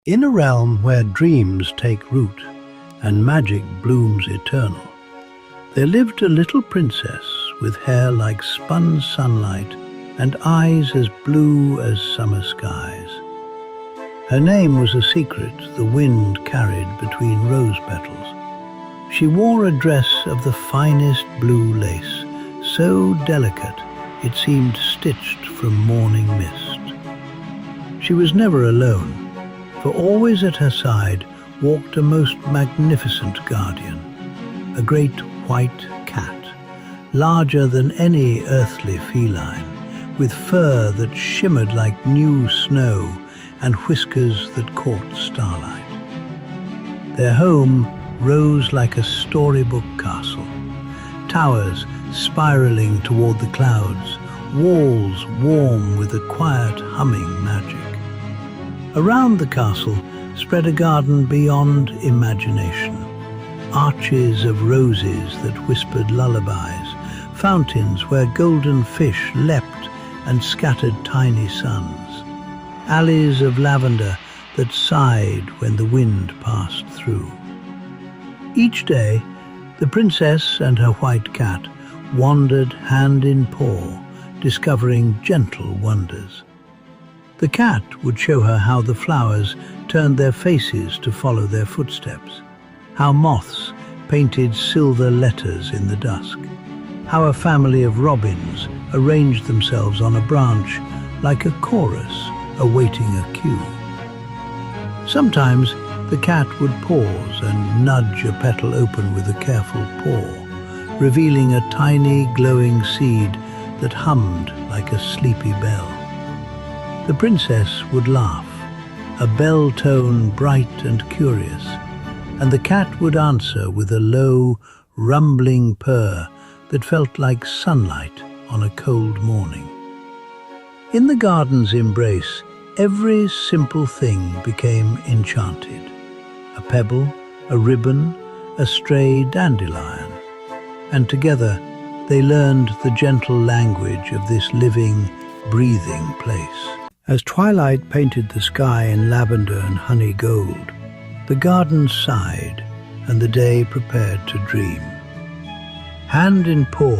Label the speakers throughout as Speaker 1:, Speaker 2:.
Speaker 1: In a realm where dreams take root and magic blooms eternal, there lived a little princess with hair like spun sunlight and eyes as blue as summer skies. Her name was a secret the wind carried between rose petals. She wore a dress of the finest blue lace, so delicate it seemed stitched from morning mist. She was never alone, for always at her side walked a most magnificent guardian, a great white cat, larger than any earthly feline, with fur that shimmered like new snow and whiskers that caught starlight. Their home rose like a storybook castle, towers spiraling toward the clouds, walls warm with a quiet humming magic. Around the castle spread a garden beyond imagination, arches of roses that whispered lullabies, fountains where golden fish leapt and scattered tiny suns, alleys of lavender that sighed when the wind passed through. Each day, the princess and her white cat wandered hand in paw, discovering gentle wonders. The cat would show her how the flowers turned their faces to follow their footsteps, how moths painted silver letters in the dusk, how a family of robins arranged themselves on a branch like a chorus awaiting a cue. Sometimes the cat would pause and nudge a petal open with a careful paw, revealing a tiny glowing seed that hummed like a sleepy bell. The princess would laugh, a bell tone bright and curious, and the cat would answer with a low, rumbling purr that felt like sunlight on a cold morning. In the garden's embrace, every simple thing became enchanted. A pebble, a ribbon, a stray dandelion. And together they learned the gentle language of this living, breathing place. As twilight painted the sky in lavender and honey gold, the garden sighed and the day prepared to dream. Hand in paw,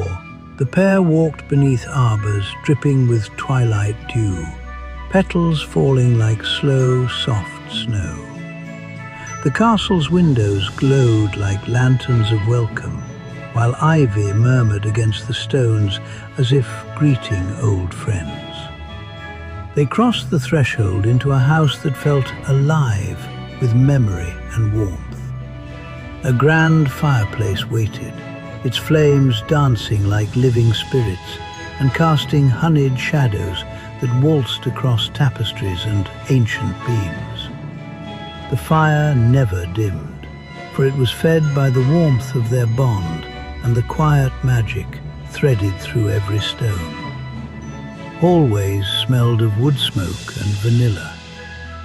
Speaker 1: the pair walked beneath arbors dripping with twilight dew, petals falling like slow, soft snow. The castle's windows glowed like lanterns of welcome, while ivy murmured against the stones as if greeting old friends. They crossed the threshold into a house that felt alive with memory and warmth. A grand fireplace waited, its flames dancing like living spirits and casting honeyed shadows that waltzed across tapestries and ancient beams. The fire never dimmed, for it was fed by the warmth of their bond and the quiet magic threaded through every stone. Hallways smelled of wood smoke and vanilla.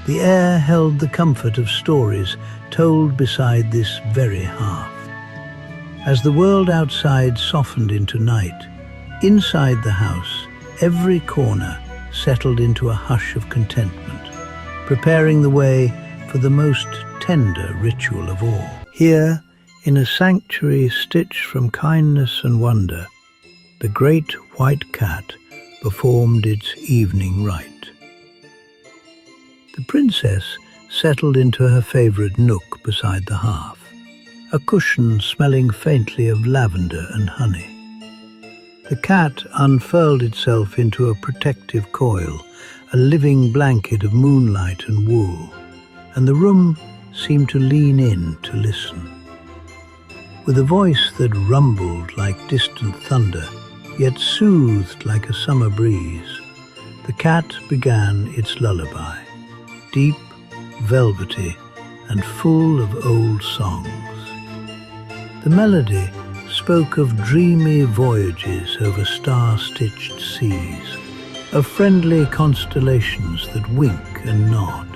Speaker 1: The air held the comfort of stories told beside this very hearth. As the world outside softened into night, inside the house, every corner settled into a hush of contentment, preparing the way for the most tender ritual of all. Here, in a sanctuary stitched from kindness and wonder, the great white cat performed its evening rite. The princess settled into her favorite nook beside the hearth, a cushion smelling faintly of lavender and honey. The cat unfurled itself into a protective coil, a living blanket of moonlight and wool, and the room seemed to lean in to listen. With a voice that rumbled like distant thunder, yet soothed like a summer breeze, the cat began its lullaby, deep, velvety, and full of old songs. The melody spoke of dreamy voyages over star-stitched seas, of friendly constellations that wink and nod,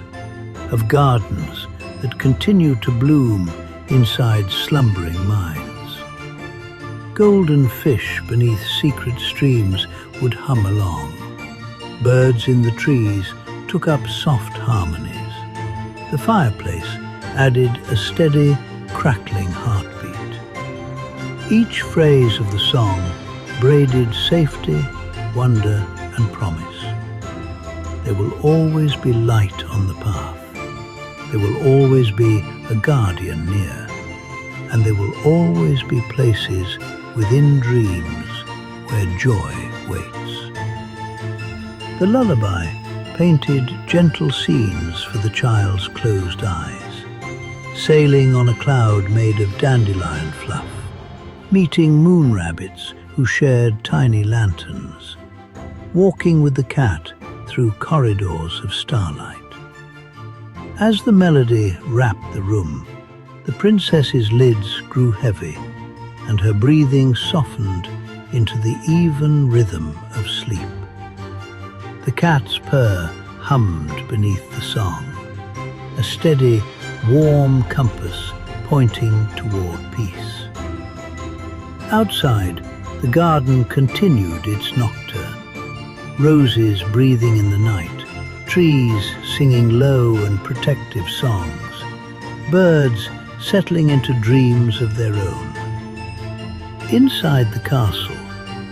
Speaker 1: of gardens that continue to bloom inside slumbering minds. Golden fish beneath secret streams would hum along. Birds in the trees took up soft harmonies. The fireplace added a steady, crackling heartbeat. Each phrase of the song braided safety, wonder, and promise. There will always be light on the path. There will always be a guardian near. And there will always be places within dreams where joy waits. The lullaby painted gentle scenes for the child's closed eyes, sailing on a cloud made of dandelion fluff, meeting moon rabbits who shared tiny lanterns, walking with the cat through corridors of starlight. As the melody wrapped the room, the princess's lids grew heavy, and her breathing softened into the even rhythm of sleep. The cat's purr hummed beneath the song, a steady, warm compass pointing toward peace. Outside, the garden continued its nocturne, roses breathing in the night, trees singing low and protective songs, birds settling into dreams of their own. Inside the castle,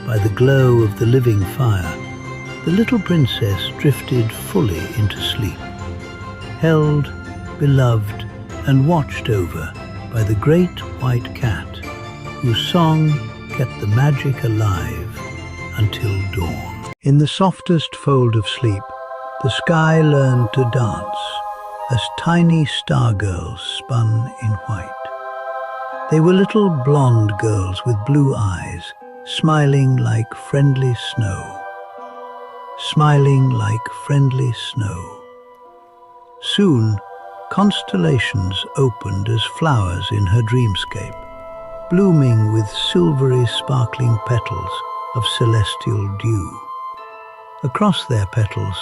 Speaker 1: by the glow of the living fire, the little princess drifted fully into sleep, held, beloved, and watched over by the great white cat, whose song kept the magic alive until dawn. In the softest fold of sleep, the sky learned to dance as tiny star girls spun in white. They were little blonde girls with blue eyes, smiling like friendly snow. Smiling like friendly snow. Soon, constellations opened as flowers in her dreamscape, blooming with silvery sparkling petals of celestial dew. Across their petals,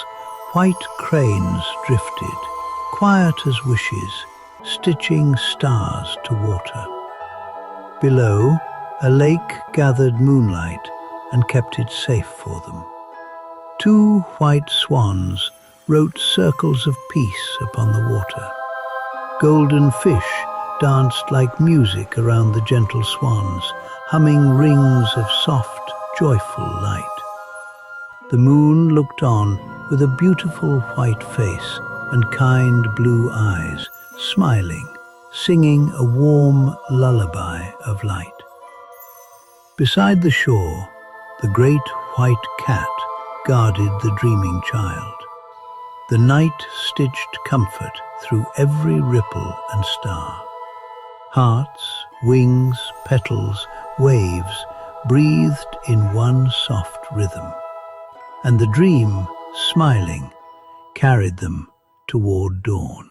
Speaker 1: white cranes drifted, quiet as wishes, stitching stars to water. Below, a lake gathered moonlight and kept it safe for them. Two white swans wrote circles of peace upon the water. Golden fish danced like music around the gentle swans, humming rings of soft, joyful light. The moon looked on with a beautiful white face and kind blue eyes, smiling, singing a warm lullaby of light. Beside the shore, the great white cat guarded the dreaming child. The night stitched comfort through every ripple and star. Hearts, wings, petals, waves breathed in one soft rhythm, and the dream, smiling, carried them toward dawn.